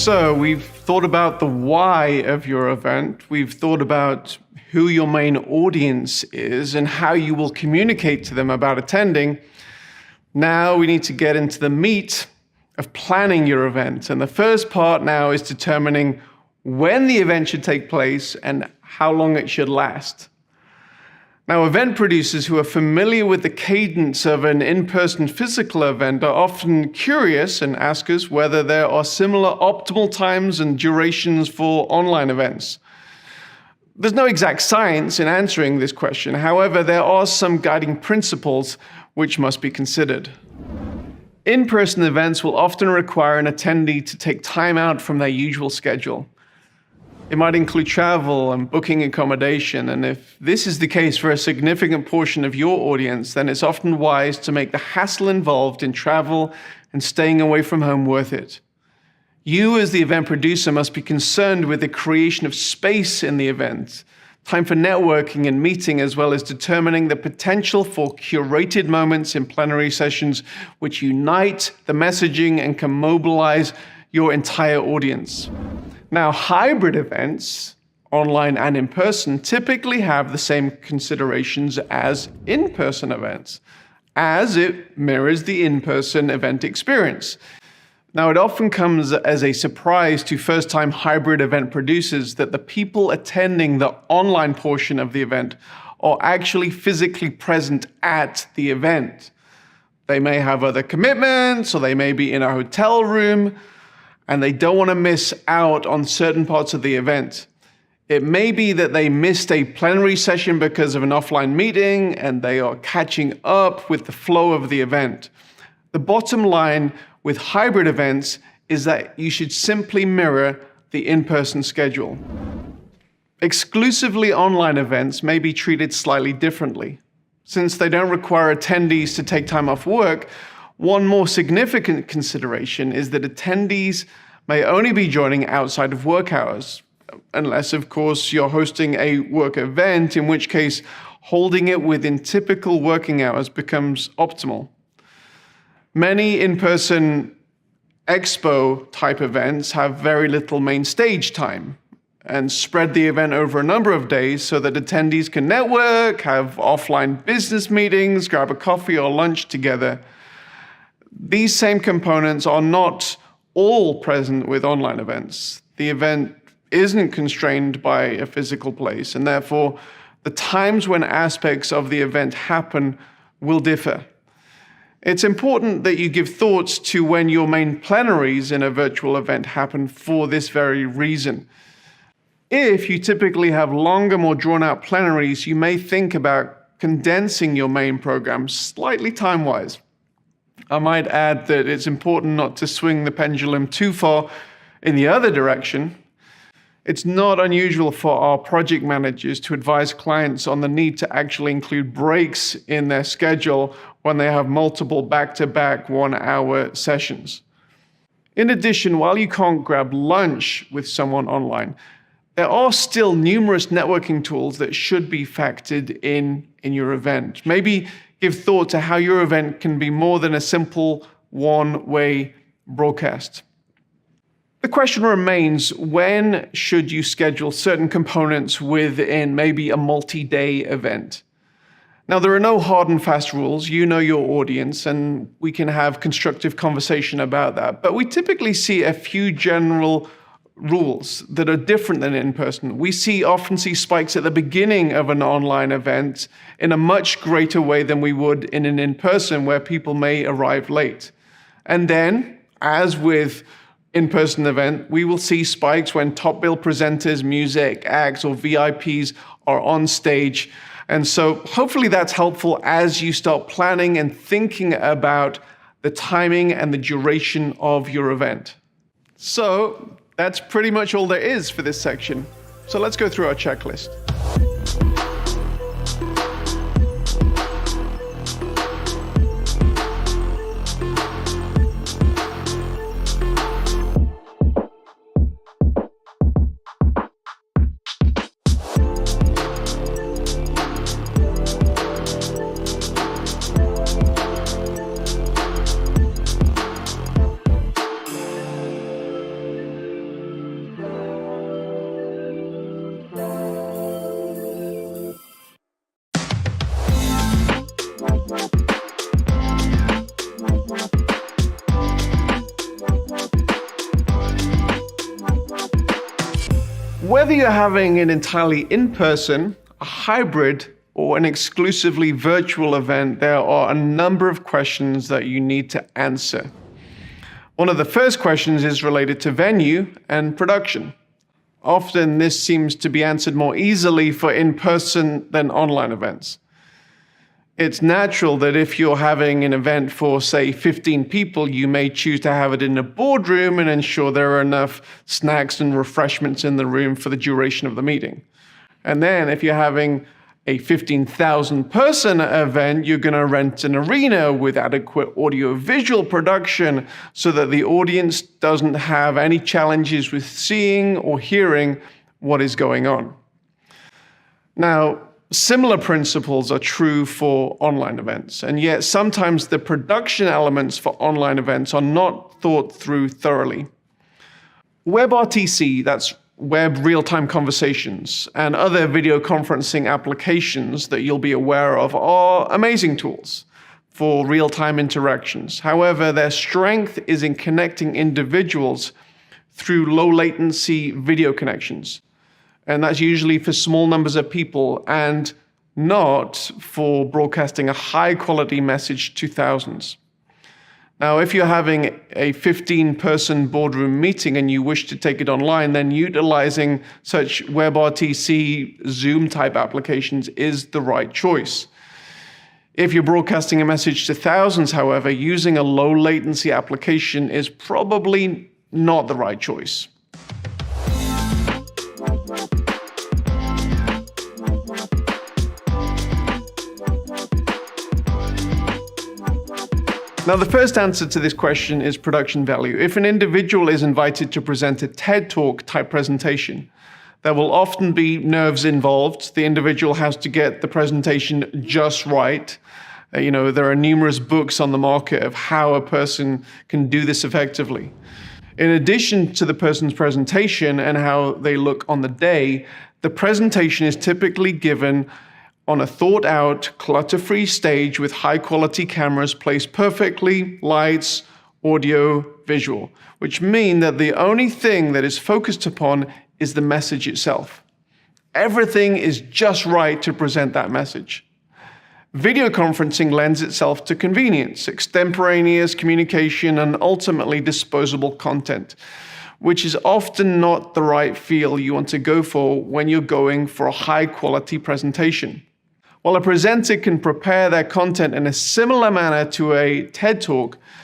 So we've thought about the why of your event. We've thought about who your main audience is and how you will communicate to them about attending. Now we need to get into the meat of planning your event. And the first part now is determining when the event should take place and how long it should last. Now, event producers who are familiar with the cadence of an in-person physical event are often curious and ask us whether there are similar optimal times and durations for online events. There's no exact science in answering this question. However, there are some guiding principles which must be considered. In-person events will often require an attendee to take time out from their usual schedule. It might include travel and booking accommodation, and if this is the case for a significant portion of your audience, then it's often wise to make the hassle involved in travel and staying away from home worth it. You, as the event producer, must be concerned with the creation of space in the event, time for networking and meeting, as well as determining the potential for curated moments in plenary sessions which unite the messaging and can mobilize your entire audience. Now, hybrid events, online and in person, typically have the same considerations as in-person events, as it mirrors the in-person event experience. Now, it often comes as a surprise to first-time hybrid event producers that the people attending the online portion of the event are actually physically present at the event. They may have other commitments, or they may be in a hotel room, and they don't want to miss out on certain parts of the event. It may be that they missed a plenary session because of an offline meeting, and they are catching up with the flow of the event. The bottom line with hybrid events is that you should simply mirror the in-person schedule. Exclusively online events may be treated slightly differently. Since they don't require attendees to take time off work, one more significant consideration is that attendees may only be joining outside of work hours, unless, of course, you're hosting a work event, in which case holding it within typical working hours becomes optimal. Many in-person expo-type events have very little main stage time and spread the event over a number of days so that attendees can network, have offline business meetings, grab a coffee or lunch together. These same components are not all present with online events. The event isn't constrained by a physical place, and therefore the times when aspects of the event happen will differ. It's important that you give thoughts to when your main plenaries in a virtual event happen for this very reason. If you typically have longer, more drawn-out plenaries, you may think about condensing your main program slightly time-wise. I might add that it's important not to swing the pendulum too far in the other direction. It's not unusual for our project managers to advise clients on the need to actually include breaks in their schedule when they have multiple back-to-back one-hour sessions. In addition, while you can't grab lunch with someone online, there are still numerous networking tools that should be factored in your event. Maybe give thought to how your event can be more than a simple one-way broadcast. The question remains, when should you schedule certain components within maybe a multi-day event? Now, there are no hard and fast rules. You know your audience, and we can have constructive conversation about that. But we typically see a few general rules that are different than in person. We often see spikes at the beginning of an online event in a much greater way than we would in an in-person, where people may arrive late. And then, as with in-person event, we will see spikes when top bill presenters, music acts, or VIPs are on stage. And so hopefully that's helpful as you start planning and thinking about the timing and the duration of your event. So that's pretty much all there is for this section. So let's go through our checklist. Whether you're having an entirely in-person, a hybrid, or an exclusively virtual event, there are a number of questions that you need to answer. One of the first questions is related to venue and production. Often this seems to be answered more easily for in-person than online events. It's natural that if you're having an event for, say, 15 people, you may choose to have it in a boardroom and ensure there are enough snacks and refreshments in the room for the duration of the meeting. And then if you're having a 15,000 person event, you're going to rent an arena with adequate audio-visual production so that the audience doesn't have any challenges with seeing or hearing what is going on. Now, similar principles are true for online events, and yet sometimes the production elements for online events are not thought through thoroughly. WebRTC, that's Web Real-Time Conversations, and other video conferencing applications that you'll be aware of are amazing tools for real-time interactions. However, their strength is in connecting individuals through low-latency video connections. And that's usually for small numbers of people and not for broadcasting a high-quality message to thousands. Now, if you're having a 15-person boardroom meeting and you wish to take it online, then utilizing such WebRTC, Zoom-type applications is the right choice. If you're broadcasting a message to thousands, however, using a low-latency application is probably not the right choice. Now, the first answer to this question is production value. If an individual is invited to present a TED Talk type presentation, there will often be nerves involved. The individual has to get the presentation just right. There are numerous books on the market of how a person can do this effectively. In addition to the person's presentation and how they look on the day, the presentation is typically given on a thought-out, clutter-free stage with high-quality cameras placed perfectly, lights, audio, visual, which mean that the only thing that is focused upon is the message itself. Everything is just right to present that message. Video conferencing lends itself to convenience, extemporaneous communication, and ultimately disposable content, which is often not the right feel you want to go for when you're going for a high-quality presentation. While a presenter can prepare their content in a similar manner to a TED Talk,